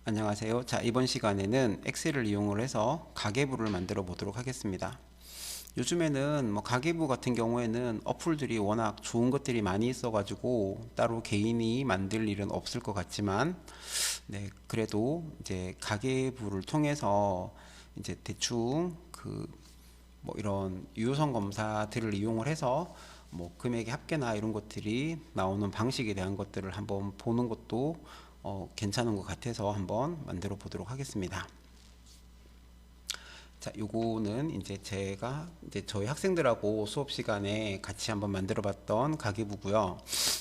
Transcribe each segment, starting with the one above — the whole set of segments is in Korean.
안녕하세요. 자, 이번 시간에는 엑셀을 이용을 해서 가계부를 만들어 보도록 하겠습니다. 요즘에는 가계부 같은 경우에는 어플들이 워낙 좋은 것들이 많이 있어 가지고 따로 개인이 만들 일은 없을 것 같지만, 네, 그래도 이제 가계부를 통해서 이제 대충 이런 유효성 검사들을 이용을 해서 금액의 합계나 이런 것들이 나오는 방식에 대한 것들을 한번 보는 것도 괜찮은 것 같아서 한번 만들어 보도록 하겠습니다. 자, 요거는 이제 제가 이제 저희 학생들하고 수업 시간에 같이 한번 만들어 봤던 가계부고요.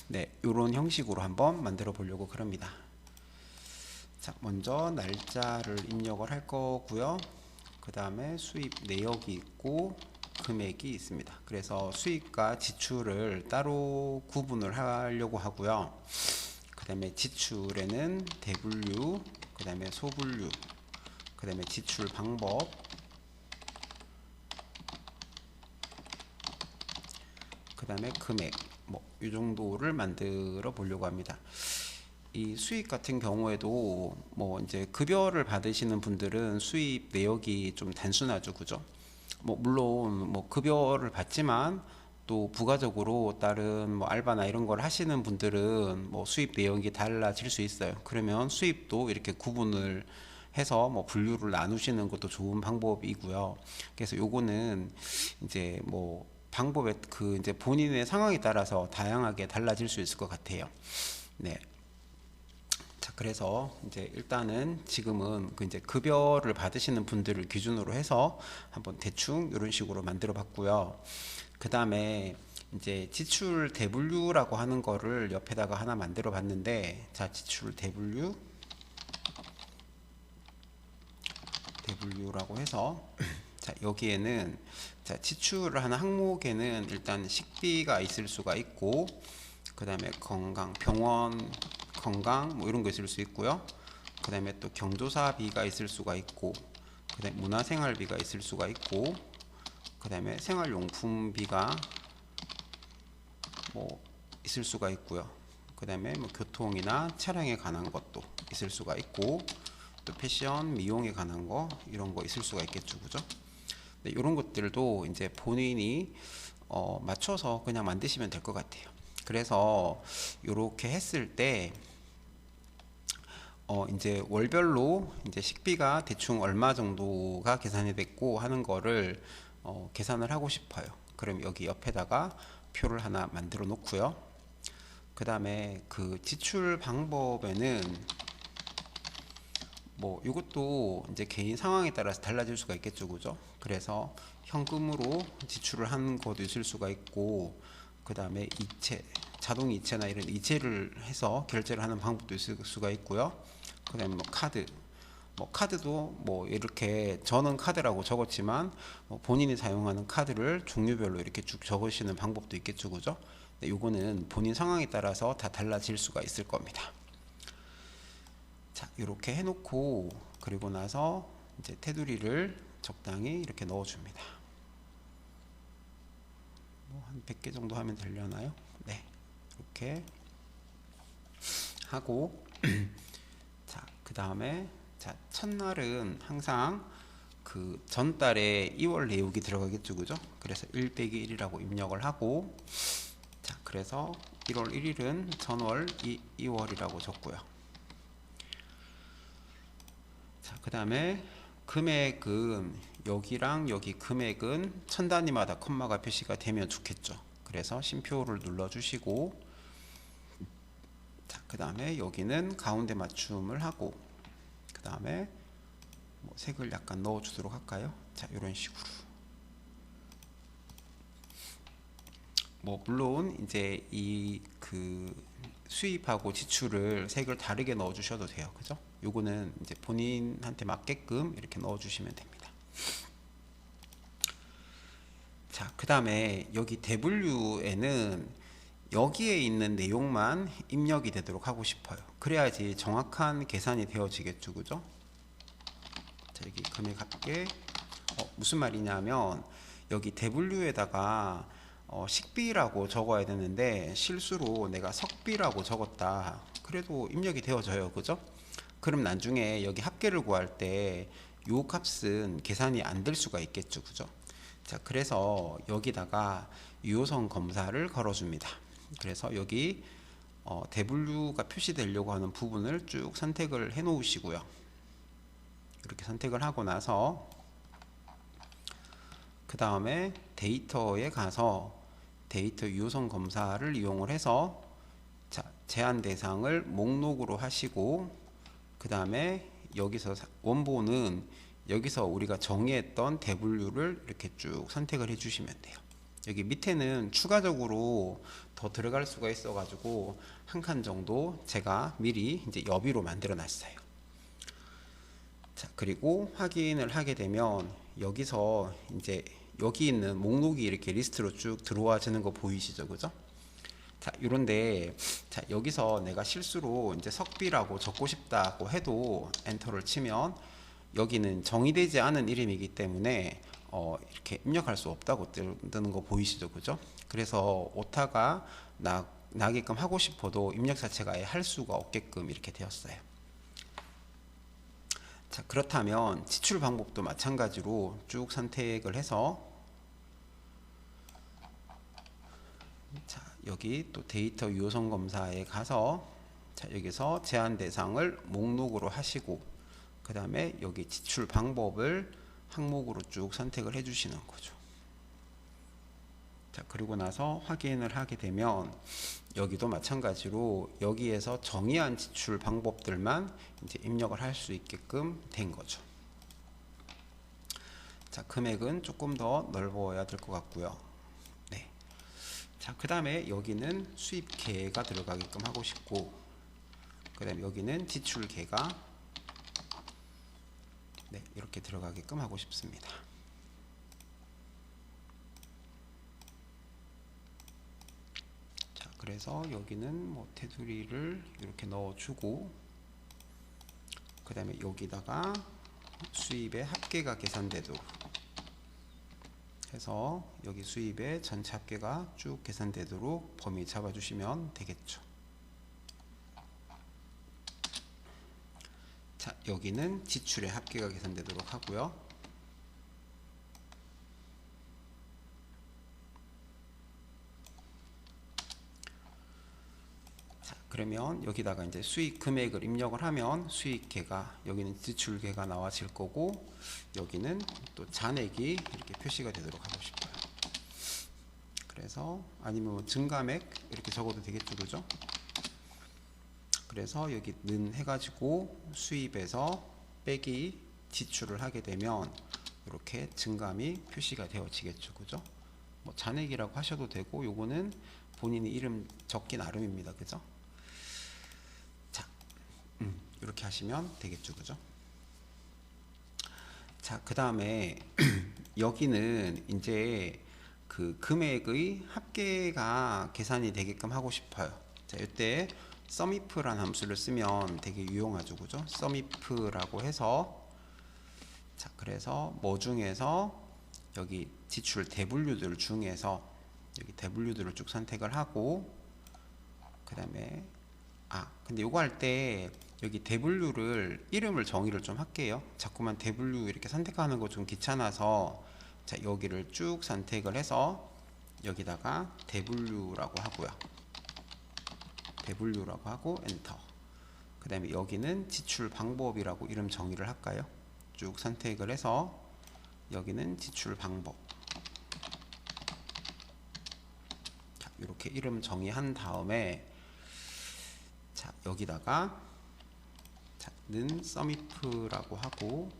네, 요런 형식으로 한번 만들어 보려고 그럽니다. 자, 먼저 날짜를 입력을 할 거고요. 그 다음에 수입 내역이 있고 금액이 있습니다. 그래서 수입과 지출을 따로 구분을 하려고 하고요. 그 다음에 지출에는 대분류, 그 다음에 소분류, 그 다음에 지출 방법, 그 다음에 금액, 이 정도를 만들어 보려고 합니다. 이 수입 같은 경우에도 이제 급여를 받으시는 분들은 수입 내역이 좀 단순하죠, 그죠? 물론 급여를 받지만 또 부가적으로 다른 알바나 이런 걸 하시는 분들은 수입 내역이 달라질 수 있어요. 그러면 수입도 이렇게 구분을 해서 분류를 나누시는 것도 좋은 방법이고요. 그래서 요거는 이제 방법에 이제 본인의 상황에 따라서 다양하게 달라질 수 있을 것 같아요. 네. 자, 그래서 이제 일단은 지금은 이제 급여를 받으시는 분들을 기준으로 해서 한번 대충 이런 식으로 만들어 봤고요. 그 다음에 이제 지출 대분류라고 하는 거를 옆에다가 하나 만들어 봤는데, 자, 지출 대분류라고 해서 자, 여기에는 자, 지출을 하는 항목에는 일단 식비가 있을 수가 있고, 그 다음에 건강, 병원 건강 이런 거 있을 수 있고요. 그 다음에 또 경조사비가 있을 수가 있고, 그 다음에 문화생활비가 있을 수가 있고, 그 다음에 생활용품비가 있을 수가 있고요. 그 다음에 교통이나 차량에 관한 것도 있을 수가 있고, 또 패션, 미용에 관한 거 이런 거 있을 수가 있겠죠, 그죠? 네, 이런 것들도 이제 본인이 맞춰서 그냥 만드시면 될 것 같아요. 그래서 이렇게 했을 때 이제 월별로 이제 식비가 대충 얼마 정도가 계산이 됐고 하는 거를 계산을 하고 싶어요. 그럼 여기 옆에다가 표를 하나 만들어 놓고요. 그 다음에 그 지출 방법에는 이것도 이제 개인 상황에 따라서 달라질 수가 있겠죠, 그죠? 그래서 현금으로 지출을 한 것도 있을 수가 있고, 그 다음에 이체, 자동 이체나 이런 이체를 해서 결제를 하는 방법도 있을 수가 있고요. 그 다음에 카드, 카드도 이렇게 저는 카드라고 적었지만 본인이 사용하는 카드를 종류별로 이렇게 쭉 적으시는 방법도 있겠죠, 그죠? 네, 요거는 본인 상황에 따라서 다 달라질 수가 있을 겁니다. 자, 이렇게 해놓고 그리고 나서 이제 테두리를 적당히 이렇게 넣어줍니다. 한 100개 정도 하면 되려나요? 네, 이렇게 하고 자, 그 다음에 자, 첫날은 항상 그 전달에 2월 내역이 들어가겠죠, 그죠? 그래서 1 빼기 1이라고 입력을 하고, 자, 그래서 1월 1일은 전월 2월이라고 적고요. 자, 그 다음에 금액은 여기랑 여기 금액은 천 단위마다 콤마가 표시가 되면 좋겠죠. 그래서 쉼표를 눌러 주시고, 자, 그 다음에 여기는 가운데 맞춤을 하고, 그 다음에 색을 약간 넣어 주도록 할까요? 자, 이런 식으로. 물론 이제 이 수입하고 지출을 색을 다르게 넣어 주셔도 돼요, 그죠? 요거는 이제 본인한테 맞게끔 이렇게 넣어 주시면 됩니다. 자, 그 다음에 여기 대분류에는 여기에 있는 내용만 입력이 되도록 하고 싶어요. 그래야지 정확한 계산이 되어지겠죠, 그죠? 자, 여기 금액 합계 무슨 말이냐면 여기 대분류에다가 식비라고 적어야 되는데 실수로 내가 석비라고 적었다. 그래도 입력이 되어져요, 그죠? 그럼 나중에 여기 합계를 구할 때 요 값은 계산이 안 될 수가 있겠죠, 그죠? 자, 그래서 여기다가 유효성 검사를 걸어줍니다. 그래서 여기 대분류가 표시되려고 하는 부분을 쭉 선택을 해 놓으시고요. 이렇게 선택을 하고 나서 그 다음에 데이터에 가서 데이터 유효성 검사를 이용을 해서 자, 제한 대상을 목록으로 하시고 그 다음에 여기서 원본은 여기서 우리가 정의했던 대분류를 이렇게 쭉 선택을 해 주시면 돼요. 여기 밑에는 추가적으로 더 들어갈 수가 있어 가지고 한 칸 정도 제가 미리 이제 여비로 만들어 놨어요. 자, 그리고 확인을 하게 되면 여기서 이제 여기 있는 목록이 이렇게 리스트로 쭉 들어와지는 거 보이시죠, 그죠? 자, 요런데 자, 여기서 내가 실수로 이제 석비라고 적고 싶다고 해도 엔터를 치면 여기는 정의되지 않은 이름이기 때문에 이렇게 입력할 수 없다고 뜨는 거 보이시죠, 그죠? 그래서 오타가 나게끔 하고 싶어도 입력 자체가 아예 할 수가 없게끔 이렇게 되었어요. 자, 그렇다면 지출 방법도 마찬가지로 쭉 선택을 해서 자, 여기 또 데이터 유효성 검사에 가서 자, 여기서 제한 대상을 목록으로 하시고 그 다음에 여기 지출 방법을 항목으로 쭉 선택을 해 주시는 거죠. 자, 그리고 나서 확인을 하게 되면 여기도 마찬가지로 여기에서 정의한 지출 방법들만 이제 입력을 할 수 있게끔 된 거죠. 자, 금액은 조금 더 넓어야 될 것 같고요. 네. 자, 그 다음에 여기는 수입계가 들어가게끔 하고 싶고 그 다음에 여기는 지출계가 네, 이렇게 들어가게끔 하고 싶습니다. 자, 그래서 여기는 뭐 테두리를 이렇게 넣어주고 그 다음에 여기다가 수입의 합계가 계산되도록 해서 여기 수입의 전체 합계가 쭉 계산되도록 범위 잡아주시면 되겠죠. 자, 여기는 지출의 합계가 계산되도록 하고요. 자, 그러면 여기다가 이제 수익 금액을 입력을 하면 수익계가 여기는 지출계가 나와질 거고 여기는 또 잔액이 이렇게 표시가 되도록 하고 싶어요. 그래서 아니면 뭐 증가액 이렇게 적어도 되겠죠, 그죠? 그래서 여기 는 해가지고 수입에서 빼기 지출을 하게 되면 이렇게 증감이 표시가 되어지겠죠, 그죠? 뭐 잔액이라고 하셔도 되고 요거는 본인이 이름 적기 나름입니다, 그죠? 자, 이렇게 하시면 되겠죠, 그죠? 자, 그 다음에 여기는 이제 그 금액의 합계가 계산이 되게끔 하고 싶어요. 자, 이때 sumif라는 함수를 쓰면 되게 유용하죠, 그죠? sumif라고 해서 자, 그래서 뭐 중에서 여기 지출 대분류들 중에서 여기 대분류들을 쭉 선택을 하고 그 다음에 근데 요거 할 때 여기 대분류를 이름을 정의를 좀 할게요. 자꾸만 대분류 이렇게 선택하는 거 좀 귀찮아서 자, 여기를 쭉 선택을 해서 여기다가 대분류라고 하고요. 대분류라고 하고 엔터. 그 다음에 여기는 지출 방법이라고 이름 정의를 할까요? 쭉 선택을 해서 여기는 지출 방법. 자, 이렇게 이름 정의한 다음에 자, 여기다가 자, 는 sumif라고 하고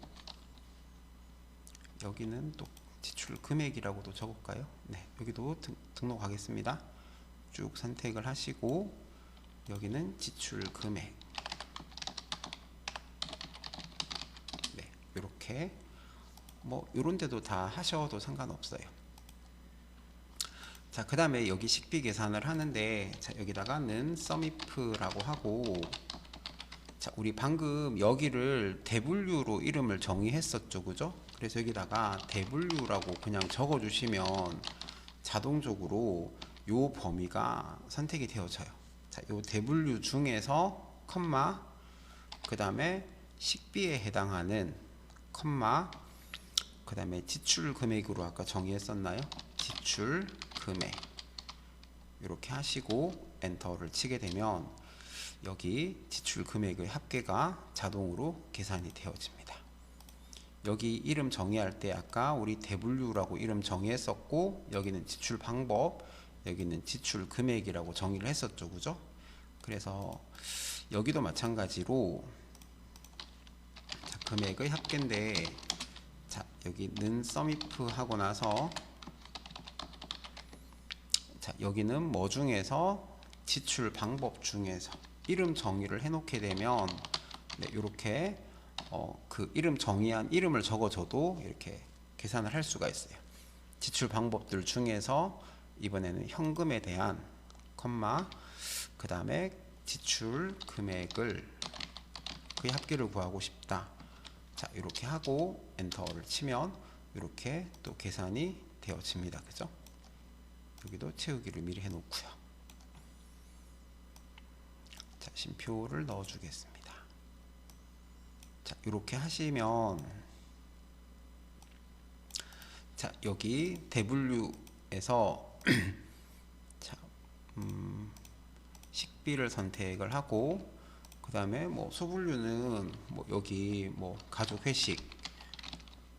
여기는 또 지출 금액이라고도 적을까요? 네, 여기도 등록하겠습니다. 쭉 선택을 하시고 여기는 지출 금액. 네, 이렇게 뭐 이런 데도 다 하셔도 상관없어요. 자, 그 다음에 여기 식비 계산을 하는데 자, 여기다가는 sumif라고 하고 자, 우리 방금 여기를 대분류로 이름을 정의했었죠, 그죠? 그래서 여기다가 대분류라고 그냥 적어 주시면 자동적으로 요 범위가 선택이 되어져요. 자, 요 대분류 중에서 컴마 그 다음에 식비에 해당하는 컴마, 그 다음에 지출 금액으로 아까 정의했었나요? 지출 금액. 이렇게 하시고 엔터를 치게 되면 여기 지출 금액의 합계가 자동으로 계산이 되어집니다. 여기 이름 정의할 때 아까 우리 대분류라고 이름 정의했었고, 여기는 지출 방법, 여기는 지출 금액이라고 정의를 했었죠, 그죠? 그래서 여기도 마찬가지로 자, 금액의 합계인데, 자, 여기는 썸이프 하고 나서, 자, 여기는 뭐 중에서, 지출 방법 중에서 이름 정의를 해 놓게 되면, 네, 이렇게 그 이름 정의한 이름을 적어줘도 이렇게 계산을 할 수가 있어요. 지출 방법들 중에서 이번에는 현금에 대한 컴마, 그 다음에 지출 금액을 그 합계를 구하고 싶다. 자, 이렇게 하고 엔터를 치면 이렇게 또 계산이 되어집니다. 그죠? 여기도 채우기를 미리 해 놓고요. 자, 쉼표를 넣어 주겠습니다. 자, 이렇게 하시면, 자, 여기 대분류에서 자, 식비를 선택을 하고, 그 다음에 뭐 소분류는 뭐 여기 뭐 가족 회식,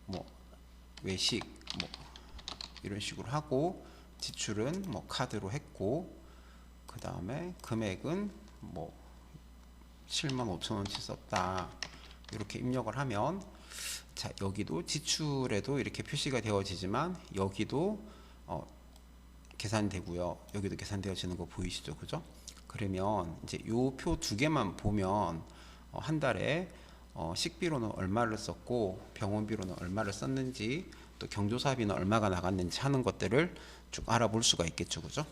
뭐 외식, 뭐 이런 식으로 하고, 지출은 뭐 카드로 했고, 그 다음에 금액은 뭐 75,000원치 썼다. 이렇게 입력을 하면, 자, 여기도 지출에도 이렇게 표시가 되어지지만 여기도 계산되고요. 여기도 계산되어지는 거 보이시죠? 그죠? 그러면 이제 요 표 두 개만 보면 한 달에 식비로는 얼마를 썼고 병원비로는 얼마를 썼는지, 또 경조사비는 얼마가 나갔는지 하는 것들을 쭉 알아볼 수가 있겠죠. 그죠?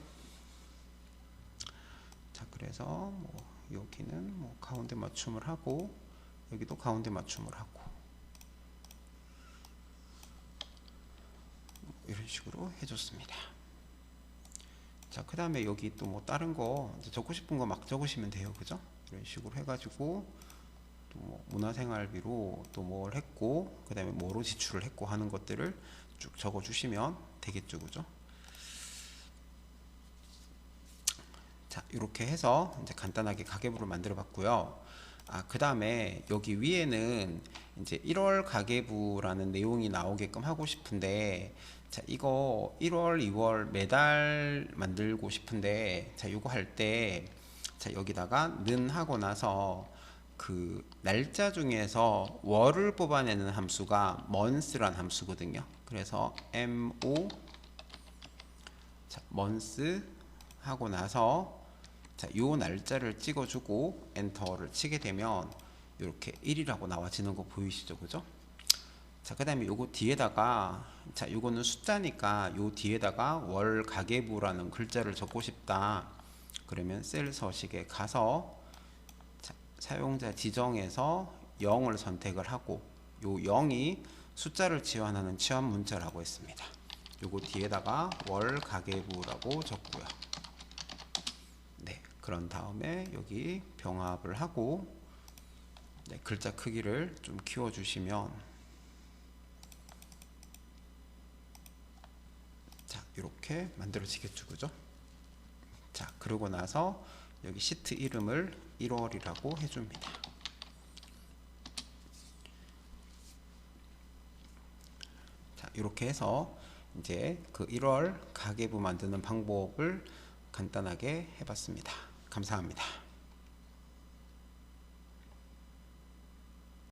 자, 그래서 뭐 여기는 뭐 가운데 맞춤을 하고, 여기도 가운데 맞춤을 하고, 이런 식으로 해줬습니다. 자, 그 다음에 여기 또 뭐 다른 거 적고 싶은 거 막 적으시면 돼요. 그죠? 이런 식으로 해가지고 또 뭐 문화생활비로 또 뭘 했고, 그 다음에 뭐로 지출을 했고 하는 것들을 쭉 적어주시면 되겠죠. 그죠? 자, 이렇게 해서 이제 간단하게 가계부를 만들어 봤고요. 그 다음에 여기 위에는 이제 1월 가계부라는 내용이 나오게끔 하고 싶은데, 자, 이거 1월, 2월 매달 만들고 싶은데, 자, 요거 할 때, 자, 여기다가 는 하고 나서 그 날짜 중에서 월을 뽑아내는 함수가 month란 함수거든요. 그래서 mo, 자, month 하고 나서, 자, 요 날짜를 찍어주고 엔터를 치게 되면 이렇게 1이라고 나와지는 거 보이시죠? 그죠? 자, 그 다음에 요거 뒤에다가, 자, 요거는 숫자니까 요 뒤에다가 월 가계부라는 글자를 적고 싶다. 그러면 셀 서식에 가서, 자, 사용자 지정에서 0을 선택을 하고, 요 0이 숫자를 치환하는 치환 문자라고 했습니다. 요거 뒤에다가 월 가계부라고 적고요. 네, 그런 다음에 여기 병합을 하고, 네, 글자 크기를 좀 키워주시면, 자, 이렇게 만들어지겠죠. 그죠? 자, 그러고 나서 여기 시트 이름을 1월이라고 해줍니다. 자, 이렇게 해서 이제 그 1월 가계부 만드는 방법을 간단하게 해봤습니다. 감사합니다.